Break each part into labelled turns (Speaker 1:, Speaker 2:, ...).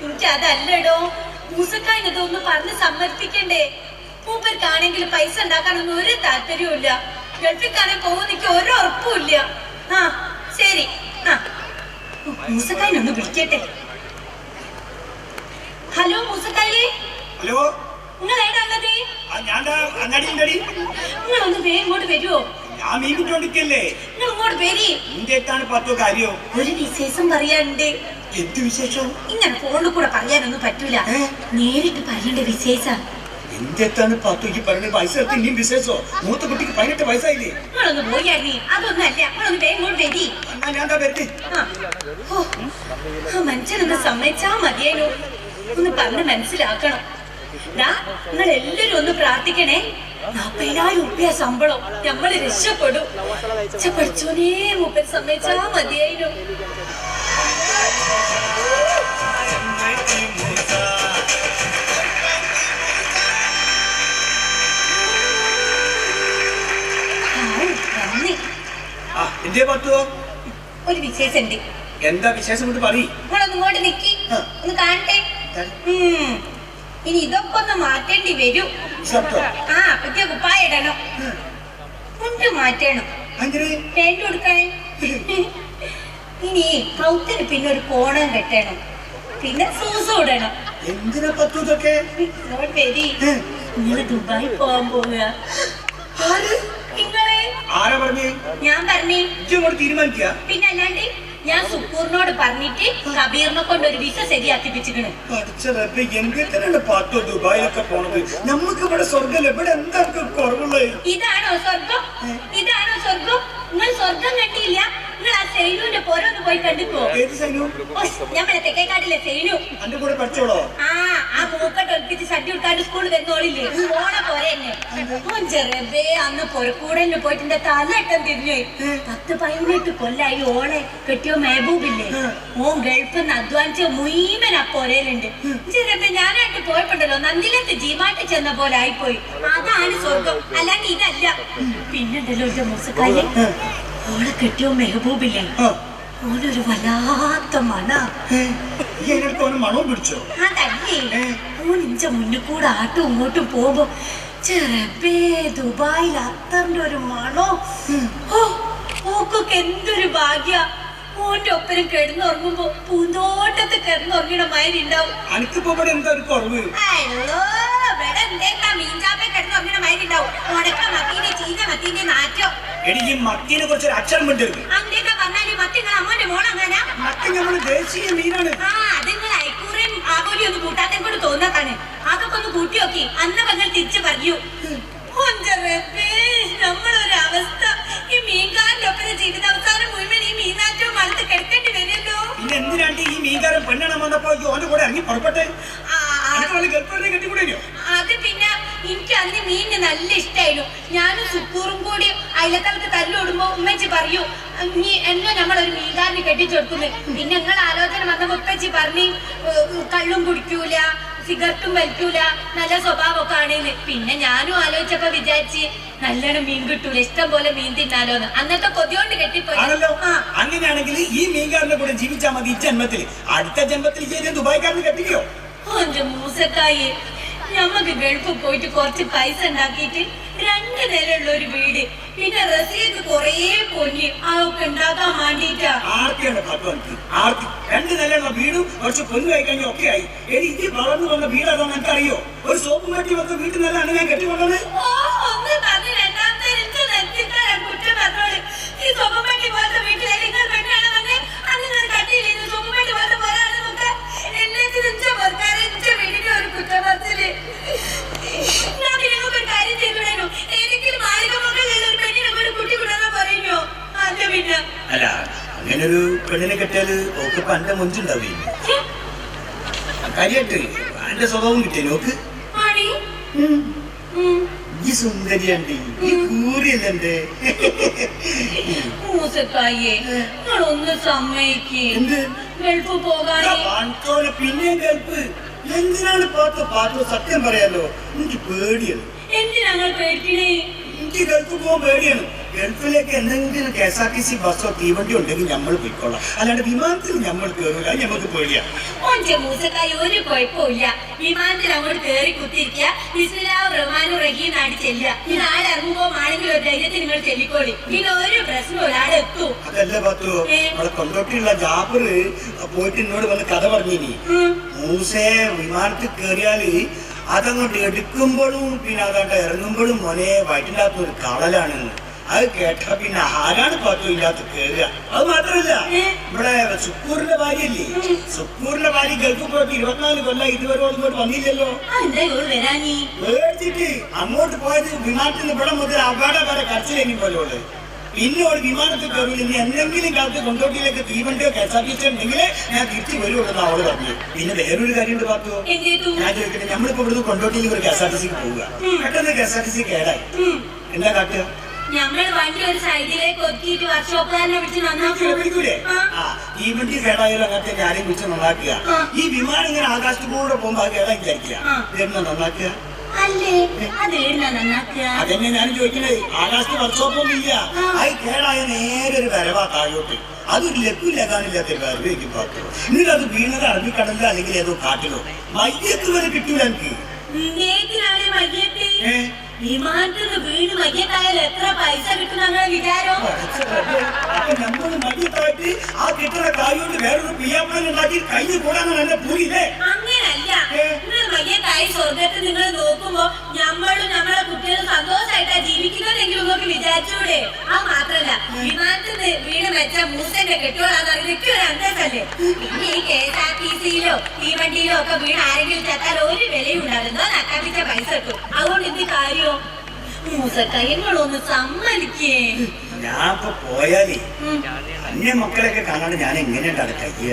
Speaker 1: എനിക്ക് അതല്ലടോ, മൂസക്കായിനതൊന്ന് പറഞ്ഞ് സമ്മതിപ്പിക്കണ്ടേ. മൂപ്പർക്കാണെങ്കിൽ പൈസ ഉണ്ടാക്കാനൊന്നും ഒരു താല്പര്യവും ഇല്ല. ഗൾഫിക്കാനെ പോകുന്ന എനിക്ക് ഒരു ഉറപ്പുമില്ല. ആ ശരി, മൂസക്കായിനൊന്ന് വിളിക്കട്ടെ. ഹലോ മൂസക്കായി.
Speaker 2: ഹലോ,
Speaker 1: നിങ്ങൾ എവിടെ ഉള്ളത്? നിങ്ങളൊന്ന് വേഗം ഇങ്ങോട്ട് വരുമോ?
Speaker 2: ഞാൻ മീനിട്ടോണ്ടിരിക്കല്ലേ.
Speaker 1: നിങ്ങൾ ഇങ്ങോട്ട് വരി.
Speaker 2: എന്താണ് പത്തോ കാര്യോ?
Speaker 1: ഒരു വിശേഷം പറയാനുണ്ട്.
Speaker 2: എന്ത് വിശേഷം?
Speaker 1: ഇങ്ങനെ ഫോണിൽ കൂടെ പറയാനൊന്നും പറ്റൂല, നേരിട്ട് പറയേണ്ട വിശേഷം.
Speaker 2: എന്താണ് പത്തോക്ക് പറഞ്ഞ പൈസ ഇനിയും വിശേഷോ? മൂത്ത കുട്ടിക്ക് 18 വയസ്സായില്ലേ?
Speaker 1: നിങ്ങളൊന്ന് പോയി. അതൊന്നും അല്ല, നിങ്ങളൊന്ന് വേഗം ഇങ്ങോട്ട് വരി. മനുഷ്യനൊന്ന് സമ്മതിച്ചാ മതിയായിരുന്നു. ഒന്ന് പറഞ്ഞ് മനസ്സിലാക്കണം. നിങ്ങൾ എല്ലാരും ഒന്ന് പ്രാർത്ഥിക്കണേ. 40,000 രൂപ ശമ്പളം, നമ്മള് രക്ഷപ്പെടും. പഠിച്ചോനേ, മൂപ്പര് സമ്മതിച്ചാ മതിയായിരുന്നു. ഒരു വിശേഷം ഉണ്ട്.
Speaker 2: എന്താ വിശേഷം കൊണ്ട് പറ.
Speaker 1: നിങ്ങളൊന്ന് ഇങ്ങോട്ട് നിക്കി, ഒന്ന് കാണട്ടെ. ഇനി ഇതൊക്കെ ഒന്ന് മാറ്റേണ്ടി വരും. പറ്റിയ കുപ്പായ ഇടണം, മുണ്ട് മാറ്റണം, പാന്റ് കൊടുക്കണേ. ഇനി കൗത്തിന് പിന്നെ ഒരു കോണം കെട്ടണം, പിന്നെ സൂസും ഇടണം.
Speaker 2: എന്തിനാ പത്തു ഇതൊക്കെ?
Speaker 1: നിങ്ങള് ദുബായി പോകാൻ പോവുക.
Speaker 2: ആരാ പറഞ്ഞേ?
Speaker 1: ഞാൻ പറഞ്ഞേ.
Speaker 2: തീരുമാനിക്കുക.
Speaker 1: പിന്നെ അല്ലാണ്ട് ഞാൻ സുക്കൂറിനോട് പറഞ്ഞിട്ട് കബീറിനെ കൊണ്ട് ഒരു വിസ ശരിയാക്കിപ്പിച്ചിക്കണ്.
Speaker 2: എന്തിനാണ് പാത്തോ ദുബായിലൊക്കെ പോണത്? നമുക്ക് ഇവിടെ സ്വർഗം ഇവിടെ എന്താ കുറവുള്ളത്?
Speaker 1: ഇതാണോ സ്വർഗം? ഇതാണോ സ്വർഗം? നിങ്ങൾ സ്വർഗം കണ്ടില്ല? നിങ്ങൾ ആ സൈനുവിന്റെ പോരൊന്ന് പോയി കണ്ടിപ്പോ. ഞമ്മളെ തെക്കേക്കാട്ടിലെ സൈനു
Speaker 2: എന്റെ കൂടെ പഠിച്ചോളോ?
Speaker 1: ആ മൂക്കട്ട് ഒൽപ്പിച്ച് സദ്യ കൊടുക്കാണ്ട് സ്കൂളിൽ വരുന്നോളില്ലേ, പോണ പോരെ തന്നെ. ചെറുതെ അന്ന് പുറക്കൂടെ പോയിട്ട് തലട്ടം തിരിഞ്ഞു. 10-18 കൊല്ലായി ഓളെ കെട്ടിയോ മെഹബൂബില്ലേ, ഓൻ ഗൾഫിൽ നിന്ന് അധ്വാനിച്ച മുഴുവൻ ആ പോരയിലുണ്ട്. ചെറുതെ ഞാനായിട്ട് പോയപ്പോണ്ടല്ലോ നന്ദിലത്ത് ജീമാട്ട് ചെന്ന പോലെ ആയിപ്പോയി. അതാണ് സ്വർഗം, അല്ലാണ്ട് ഇതല്ല. പിന്നെണ്ടല്ലോ എന്റെ മൂസക്കാരി, ഓളെ കെട്ടിയോ മെഹബൂബില്ലേ, ഓനൊരു വല്ലാത്ത
Speaker 2: മണം പിടിച്ചോ?
Speaker 1: അതല്ലേ, ഓൻ ഇഞ്ച മുന്നിൽ കൂടെ ആട്ടും ഇങ്ങോട്ടും പോകുമ്പോ ചെറുപ്പേ ദുബായിൽ അത്തറിന്റെ ഒരു മണോ. ഓക്കൊക്കെ എന്തൊരു ഭാഗ്യ. ഓന്റെ ഒപ്പരം കിടന്നുറങ്ങുമ്പോ പൂന്തോട്ടത്ത് കിടന്നുറങ്ങിയുടെ മയരി ഉണ്ടാവും. മീൻചാപ്പ കിടന്നുറങ്ങിയുടെ മയരി ഉണ്ടാവും. ഉണക്ക മത്തീന്റെ ചീഞ്ഞ മത്തീന്റെ നാറ്റോ.
Speaker 2: മത്തിനെ കുറിച്ച് അക്ഷരം
Speaker 1: അങ്ങനെയൊക്കെ പറഞ്ഞാല് മത്തിങ്ങൾ അമ്മന്റെ മോളങ്ങാനാ. അത് നിങ്ങൾ അയക്കൂറയും ആകോലിയും ഒന്ന് കൂട്ടാത്തെ കൊണ്ട് തോന്നാക്കാണ്. അതൊക്കെ ഒന്ന് കൂട്ടി നോക്കി അന്ന് പറഞ്ഞാൽ തിരിച്ചു പറയൂ. നമ്മളൊരു അവസ്ഥ, ഈ മീൻകാരന്റെ ഒപ്പം ജീവിതാവസാനം മുഴുവൻ ഈ മീനാറ്റവും മണത്ത് കിടക്കേണ്ടി വരുമല്ലോ.
Speaker 2: പിന്നെ എന്തിനാണ്ട് ഈ മീൻകാരൻ പെണ്ണെണ്ണം വന്നപ്പോ ഓന്റെ കൂടെ ഇറങ്ങി പുറപ്പെട്ടെ?
Speaker 1: അത് പിന്നെ എനിക്ക് അന്ന് മീനിന് നല്ല ഇഷ്ടായിരുന്നു. ഞാനും സുക്കൂറും കൂടി അയലക്കാലത്ത് തല്ലോടുമ്പോ ഉമ്മച്ചി പറയൂ, നീ എന്നെ നമ്മളൊരു മീൻകാരന് കെട്ടിച്ചെടുക്കുന്നു. പിന്നെ നിങ്ങൾ ആലോചന വന്നപ്പോ ഉപ്പച്ചി പറഞ്ഞു കള്ളും കുടിക്കൂല, സിഗരറ്റും വലിക്കൂല, നല്ല സ്വഭാവമൊക്കെ ആണേന്ന്. പിന്നെ ഞാനും ആലോചിച്ചപ്പോ വിചാരിച്ച് നല്ലോണം മീൻ കിട്ടൂല, ഇഷ്ടം പോലെ മീൻ തിന്നാലോന്ന്. അന്നത്തെ കൊതിയോണ്ട് കെട്ടിപ്പോയി.
Speaker 2: അങ്ങനെയാണെങ്കിൽ ഈ മീൻകാരനെ കൂടെ ജീവിച്ചാൽ മതി ഈ ജന്മത്തിൽ. അടുത്ത ജന്മത്തിൽ ദുബായിക്കാരന് കെട്ടിക്കോ?
Speaker 1: എന്റെ മൂസക്കായി, ഞമ്മക്ക് ഗൾഫിൽ പോയിട്ട് കുറച്ച് പൈസ ഉണ്ടാക്കിയിട്ട് 2 നിലയുള്ള ഒരു വീട്, പിന്നെ റസീദ് കൊറേ പൊന്നി അതൊക്കെ ഉണ്ടാക്കാൻ വേണ്ടിട്ടാ.
Speaker 2: 2 നിലയുള്ള വീടും കുറച്ച് പൊന്നു ആയി കഴിഞ്ഞ ഒക്കെ ആയി. ഇത് വളർന്നു വന്ന വീടാണോ എനിക്ക് അറിയോ? ഒരു സോപ്പ് കെട്ടി വന്ന വീട്ടിൽ നിന്നാണ് ഞാൻ കെട്ടിക്കൊണ്ടത്.
Speaker 1: കുറ്റം പറഞ്ഞോളൂ. ഈ സോപ്പ് കെട്ടി പോലത്തെ വീട്ടിലെ നിങ്ങൾ പെണ്ണാണ് വന്നേ, അന്ന് നിങ്ങൾ കട്ടിയില്ലേ സോപ്പ് കെട്ടി പോലത്തെ പോരാണെന്നൊക്കെ. എല്ലാത്തിനും വീടിന്റെ ഒരു കുറ്റം പറച്ചില്. ഞങ്ങൾക്കൊരു കാര്യം ചെയ്തു, ഏതെങ്കിലും മാളികമൊക്കെയുള്ള ഒരു പെണ്ണിനെ ഒരു കുട്ടി കൊണ്ടുവന്നാ പറയുമോ? അല്ല പിന്നെ
Speaker 2: അല്ല, അങ്ങനെ ഒരു പെണ്ണിനെ കെട്ടിയാല് ഓക്ക് പണ്ട മുഞ്ചുണ്ടാവില്ല. കാര്യമായിട്ട് എന്റെ സ്വഭാവം കിട്ടിയ നോക്ക്. ഈ സുന്ദരിയണ്ട്, ഈ കൂറിയല്ലേ.
Speaker 1: ഒന്ന് സമ്മതിക്കേ, ഗൾഫ് പോകാനോ?
Speaker 2: പിന്നെ ഗൾഫ് എന്തിനാണ് പാത്തു? സത്യം പറയാലോ, എനിക്ക് പേടിയാണ്.
Speaker 1: എന്തിനാണ് പേടിക്കണേ?
Speaker 2: എനിക്ക് ഗൾഫ് പോകാൻ പേടിയാണ്. ഗൾഫിലേക്ക് എന്തെങ്കിലും KSRTC ബസ്സോ തീവണ്ടിയോ ഉണ്ടെങ്കിൽ നമ്മൾ പോയിക്കൊള്ളാം, അല്ലാണ്ട് വിമാനത്തിൽ നമ്മൾ കയറില്ല, നമുക്ക് പേടിയാ.
Speaker 1: ഓന്റെ മൂസക്കായി ഒരു കുഴപ്പമില്ല. വിമാനത്തിൽ അങ്ങോട്ട് കേറി കുത്തിരിക്കുക, ബിസ്മില്ലാഹിർ റഹ്മാനിർ റഹീം നാടി ചെല്ലുക. പിന്നെ ആടെ ഇറങ്ങുമ്പോ ആണെങ്കിൽ ഒരു ധൈര്യത്തിൽ നിങ്ങൾ ചെല്ലിക്കോളി, പിന്നെ ഒരു പ്രശ്നവും ആടെ എത്തും.
Speaker 2: അതല്ല പത്തു, നമ്മളെ കൊണ്ടോട്ടിയുള്ള ജാബർ പോയിട്ട് എന്നോട് വന്ന് കഥ പറഞ്ഞിനി. മൂസേ വിമാനത്തിൽ കയറിയാല് അതങ്ങോട്ട് എടുക്കുമ്പോഴും പിന്നെ അതങ്ങോട്ട് ഇറങ്ങുമ്പോഴും മോനെ വയറ്റില്ലാത്ത ഒരു കളലാണ്. അത് കേട്ടാ പിന്നെ ആരാണ് പത്തു ഇല്ലാത്ത കയറുക. അത് മാത്രമല്ല, ഇവിടെ സുക്കൂറിന്റെ ഭാര്യയല്ലേ, സുക്കൂറിന്റെ ഭാര്യ ഗൾഫ് പോയിട്ട് 24 കൊല്ലം ഇതുവരെ ഇങ്ങോട്ട് വന്നില്ലല്ലോ. പേടിച്ചിട്ട് അങ്ങോട്ട് പോയത് വിമാനത്തിൽ നിന്ന് ഇവിടെ മുതൽ അവിടെ വരെ കരച്ചിലെങ്കിൽ പോലുള്ളു. പിന്നെ ഒരു വിമാനത്തിൽ കയറില്ല, ഇനി എന്തെങ്കിലും കാലത്ത് കൊണ്ടോട്ടിയിലേക്ക് തീവണ്ടിയോ KSRTC ഉണ്ടെങ്കിൽ ഞാൻ തിരിച്ചു വരുള്ളൂ അവള് പറഞ്ഞു. പിന്നെ വേറൊരു കാര്യം പാത്തു, ഞാൻ ചോദിക്കട്ടെ, നമ്മളിപ്പോ ഇവിടുന്ന് കൊണ്ടോട്ടിയിലേക്ക് ഒരു KSRTC പോവുക, പെട്ടെന്ന് KSRTC കേടായി, എന്താ കാട്ടുക?
Speaker 1: ഞമ്മള് വണ്ടി ഒരു സൈഡിലേക്ക് ഒതുക്കിയിട്ട് വർക്ക്ഷോപ്പുകാരനെ വിളിച്ച്
Speaker 2: നന്നാക്കൂലേ? തീവണ്ടി കേടായാലും അങ്ങനത്തെ ആരെയും വിളിച്ച് നന്നാക്കുക. ഈ വിമാനം ഇങ്ങനെ ആകാശത്തിലൂടെ പോകുമ്പോ അത് കേടാൻ വിചാരിക്കുക, ഇതെന്നാ നന്നാക്കുക? അതന്നെ ഞാൻ ചോദിക്കണേ. ആകാശത്ത് വർക്ക്ഷോപ്പൊന്നും ഇല്ല, അത് കേടായ നേരെ ഒരു വരവാ താഴോട്ട്. അതൊരു ലക്കുലകാനില്ലാത്ത ഒരു വരവേക്കും പാത്തു. എന്നിട്ട് അത് വീണത് അറബിക്കടലിലോ അല്ലെങ്കിൽ ഏതോ കാട്ടിലോ. മയ്യത്ത് വരെ കിട്ടൂല എനിക്ക്.
Speaker 1: വിമാനത്തിൽ നിന്ന് വീണ് മയ്യത്തായാലും എത്ര പൈസ കിട്ടും ഞങ്ങളെ വിചാരം?
Speaker 2: നമ്മൾ മയ്യത്തായിട്ട് ആ കിട്ടുന്ന കായോണ്ട് വേറൊരു പിയാപ്പൻ ഉണ്ടാക്കി കഴിഞ്ഞു കൂടാനാണ് എന്റെ പൂരില്ലേ?
Speaker 1: അങ്ങനല്ല, നിങ്ങൾ മയ്യത്തായി സ്വർഗത്തിൽ നിങ്ങൾ നോക്കുമ്പോ നമ്മളും നമ്മളെ കുട്ടികളും സന്തോഷമായിട്ടാ ജീവിക്കുന്നതെങ്കിലും നിങ്ങൾക്ക് വിചാരിച്ചൂടെ? അത് മാത്രല്ല, വിമാനത്തിൽ നിന്ന് വീണ് വെച്ച മൂസന്റെ കെട്ടുകളാന്ന് പറയുന്നത് ഒരു അന്തസ്സല്ലേ. പിന്നെ ഈ KSRTCയിലോ തീവണ്ടിയിലോ ഒക്കെ വീണ് ആരെങ്കിലും ചത്താൽ ഒരു വിലയും ഉണ്ടാകുന്നോ നക്കാപ്പിച്ച പൈസ കിട്ടും. അതുകൊണ്ട് എന്ത് കാര്യം? മൂസക്കൈങ്ങളൊന്ന് സമ്മതിക്കേ.
Speaker 2: ഞാൻ ഇപ്പൊ പോയാലേ അന്യ മക്കളൊക്കെ കാണാണ്ട് ഞാൻ എങ്ങനെയുണ്ടാണ് കയ്യ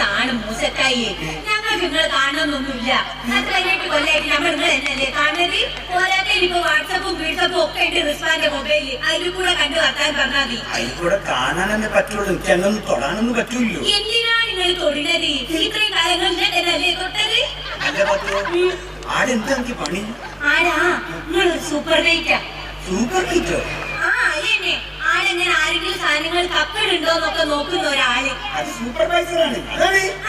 Speaker 1: ാണ് മൂസക്കായി. ഞങ്ങൾക്ക് നിങ്ങൾ കാണണമെന്നൊന്നുമില്ല. 18 കൊല്ലായിട്ട് നമ്മൾ നിങ്ങൾ എന്നല്ലേ കാണുന്നത്? പോരാതെ ഇനിയിപ്പോ വാട്സപ്പും വീട്സപ്പും ഒക്കെ ഉണ്ട് റിസ്വാന്റെ മൊബൈലിൽ, അതിൽ കൂടെ കണ്ടു വർത്താൻ പറഞ്ഞാൽ മതി.
Speaker 2: അതിൽ കൂടെ കാണാനല്ലേ പറ്റുള്ളൂ, എനിക്ക് അങ്ങൊന്നും തൊടാനൊന്നും പറ്റൂല്ലോ.
Speaker 1: എന്തിനാണ് നിങ്ങൾ തൊടുന്നത്? ഇത്രയും കാലങ്ങൾ എന്നല്ലേ തൊട്ടത്?
Speaker 2: ആടെന്താ എനിക്ക് പണി?
Speaker 1: ആടാ നിങ്ങളൊരു സൂപ്പർ നൈറ്റാ.
Speaker 2: സൂപ്പർ നൈറ്റോ?
Speaker 1: ആ അല്ലേ, ആടെങ്ങനെ ആരെങ്കിലും സാധനങ്ങൾ കപ്പിടുണ്ടോന്നൊക്കെ നോക്കുന്ന ഒരാള്.
Speaker 2: അത് സൂപ്പർവൈസറാണ്.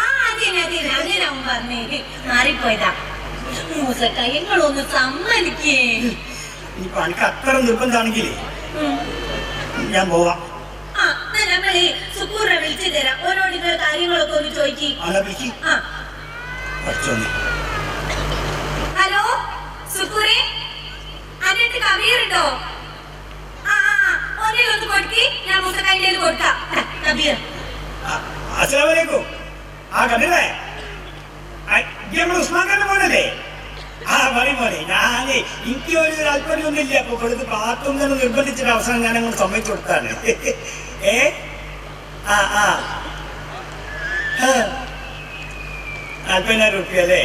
Speaker 1: ആ അതന്നെ അതന്നെ അങ്ങനാവും പറഞ്ഞേ, മാറിപ്പോയതാ. മൂസക്കൈങ്ങളൊന്ന് സമ്മതിക്കേ.
Speaker 2: ഇനിയിപ്പൊ എനിക്ക് അത്ര നിർബന്ധാണെങ്കിലേ ഞാൻ പോവാം.
Speaker 1: ആ നമ്മള് സുക്കൂറിനെ വിളിച്ചു തരാം, ഓരോട് നിങ്ങൾ കാര്യങ്ങളൊക്കെ ഒന്ന് ചോദിക്കും. ഹലോ സുക്കൂറെ, അതിനകത്ത് കബീറുണ്ടോ? ആ ഒന്നിലൊന്ന് കൊടുക്കി, ഞാൻ മൂസക്കൈൻ്റെ കൊടുക്കാം. കബീർ
Speaker 2: അസ്സലാമു അലൈക്കും. ആ കബീറേ, ഉസ്മാൻ ഖാന്റെ മോനല്ലേ? ആ പറയും പോലെ ഞാനേ എനിക്ക് ഒരു താല്പര്യമൊന്നുമില്ല. അപ്പൊ ഇവിടുത്തെ ബാത്റൂം തന്നെ നിർബന്ധിച്ചിട്ട് അവസാനം ഞാൻ അങ്ങോട്ട് സമ്മതിച്ചു കൊടുത്താണ്. 40,000 റുപ്യ അല്ലേ?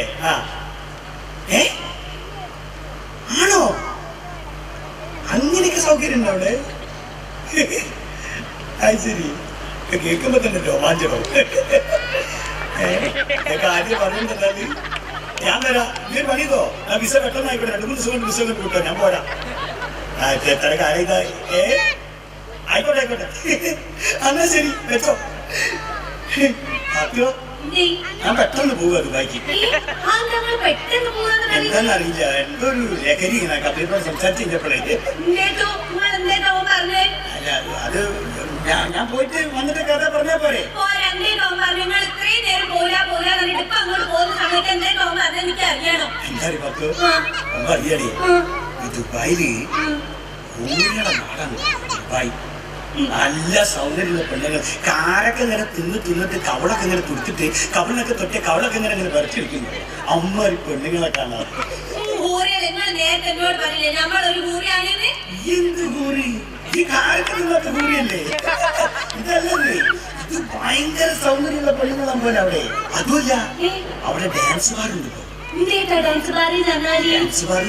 Speaker 2: ആണോ? അങ്ങനെയൊക്കെ സൗകര്യം ഉണ്ടോ അവിടെ? അത് ശരി, കേൾക്കുമ്പോ തന്നെ രോമാഞ്ചം. ആദ്യം പറഞ്ഞിട്ടുണ്ടെന്നാല് ഞാൻ വരാം. നീ പണിതോ? ആ വിസ പെട്ടെന്നായിക്കോട്ടെ, 2-3 ദിവസം കൊണ്ട് വിസ കൊണ്ട് കിട്ടോ, ഞാൻ പോരാ. എത്ര കാര്യം ഇതായി. ആയിക്കോട്ടെ ആയിക്കോട്ടെ, എന്നാ ശരി വെച്ചോ. അപ്പോ ഞാൻ പെട്ടെന്ന് പോവുക ദുബായിക്ക്. എന്താന്നറിയില്ല, എന്തോ ഒരു ലഹരി ഇങ്ങനെ കബീറിനോട് സംസാരിച്ച് കഴിഞ്ഞപ്പോഴേ. അല്ല അത് ഞാൻ പോയിട്ട് വന്നിട്ട് കഥ പറഞ്ഞാ പോരെ? അറിയാടി, ഈ ദുബായില് ഊരിയുടെ നാടാണ് ദുബായ്. നല്ല സൗന്ദര്യമുള്ള പെണ്ണുങ്ങൾ, കാരൊക്കെ ഇങ്ങനെ തിന്നിട്ട് കവളൊക്കെ ഇങ്ങനെ തുടുത്തിട്ട് കവളിനൊക്കെ തൊട്ട് കവളൊക്കെ ഇങ്ങനെ വരച്ചിരിക്കുന്നു. അമ്മ പെണ്ണുങ്ങളെ കാണാം. എന്ത് കൂറി? ഈ കാരൊക്കെ തിന്നാത്ത കൂറിയല്ലേ? ഇതല്ലേ, ഇത് ഭയങ്കര സൗന്ദര്യമുള്ള പെണ്ണുങ്ങളാൻ പോലെ അവിടെ. അതുമല്ല, അവിടെ ഡാൻസ് ബാറുണ്ട്. ഡാൻസ് ബാറിൽ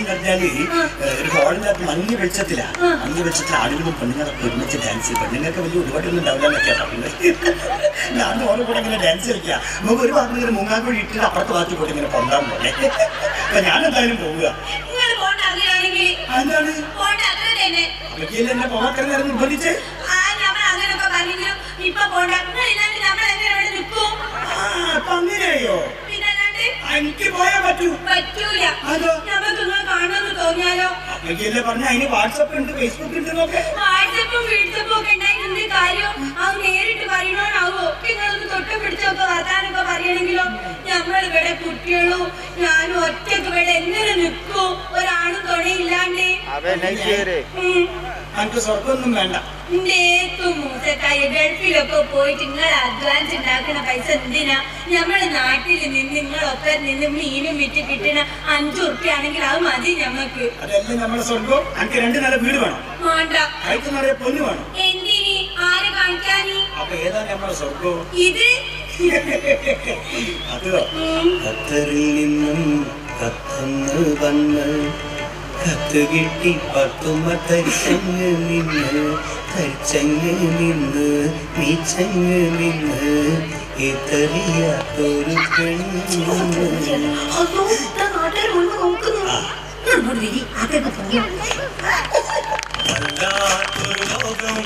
Speaker 2: പറഞ്ഞാല് ഒരു ഹോളിനകത്ത് മഞ്ഞ വെളിച്ചത്തിലാ. മഞ്ഞ വെളിച്ചത്തിൽ ആളുകളും പെണ്ണുങ്ങളൊക്കെ ഒരുമിച്ച് ഡാൻസ്. പെണ്ണുങ്ങൾക്ക് വലിയ ഒരുപാടൊന്നും ഉണ്ടാവില്ല എന്നൊക്കെയാ പറയുന്നത്. ഞാൻ ഓരോ കൂടെ ഇങ്ങനെ ഡാൻസ് കളിക്കുക. നമുക്ക് ഒരു ഭാഗത്ത് ഇങ്ങനെ മുങ്ങാക്കൂടി ഇട്ടിട്ട് അപ്പുറത്ത് ഭാഗത്ത് പോയിട്ട് ഇങ്ങനെ പൊന്താൻ പോലെ. അപ്പൊ ഞാൻ എന്തായാലും പോവുക. എന്താണ് എന്നെ പോകാൻ നിർബന്ധിച്ച്
Speaker 1: നമ്മൾ അങ്ങനൊക്കെ പറഞ്ഞെങ്കിലും ഇപ്പൊ പോണ്ട ഇല്ലാണ്ട് നമ്മൾ എങ്ങനെ ഇവിടെ നിൽക്കും?
Speaker 2: അപ്പൊ അങ്ങനെയോ?
Speaker 1: പിന്നല്ലാണ്ട്
Speaker 2: എനിക്ക് പോയാ
Speaker 1: പറ്റൂല. നമുക്ക് നിങ്ങൾ കാണുമെന്ന് തോന്നിയാലോ?
Speaker 2: അല്ലേ പറഞ്ഞ അതിന് വാട്സപ്പ് ഉണ്ട്, ഫേസ്ബുക്ക് ഉണ്ട് എന്നൊക്കെ.
Speaker 1: വാട്സപ്പും വീഴ്ചപ്പും ഒക്കെ ഉണ്ടായിട്ട് കാര്യം അത് നേരിട്ട് പറയണോണ്ടാവോ? നിങ്ങളൊന്ന് തൊട്ട് പിടിച്ചൊക്കെ വർത്താനൊക്കെ പറയണെങ്കിലോ? നമ്മളിവിടെ കുട്ടികളും ഞാനും ഒറ്റക്ക് ഇവിടെ എങ്ങനെ നിൽക്കും? ഒരാളും തുണയില്ലാണ്ട്.
Speaker 2: എനിക്ക് സ്വർഗമൊന്നും വേണ്ട.
Speaker 1: മൂസക്കായ ഗൾഫിലൊക്കെ പോയിട്ട് നിങ്ങൾ അഡ്വാൻസ് ഉണ്ടാക്കുന്ന പൈസ എന്തിനാ? നമ്മളെ നാട്ടിൽ നിന്ന് നിങ്ങളൊക്കെ നിന്ന് മീനും വിറ്റ് കിട്ടണ 5 ഉറുപ്പിയാണെങ്കിൽ അത് മതി ഞമ്മക്ക്.
Speaker 2: അതല്ലേ നമ്മുടെ സ്വർഗം. എനിക്ക് 2 നില വീട് വേണം,
Speaker 1: വേണ്ട
Speaker 2: കൈക്ക് നിറയെ പൊന്ന് വേണം.
Speaker 1: എന്തിനി? ആരെ കാണിക്കാനി?
Speaker 2: അപ്പൊ ഏതാ നമ്മുടെ സ്വർഗം?
Speaker 1: ഇത്
Speaker 2: അതോ ഖത്തറിൽ നിന്നും കത്തന്ന് വന്ന് കത്ത് കിട്ടി പത്തുമ തരിച്ചങ്ങ് നിന്ന് നീച്ചങ്ങ് നിന്ന് എത്തറിയാത്തൊരു വല്ലാത്തൊരു ലോകം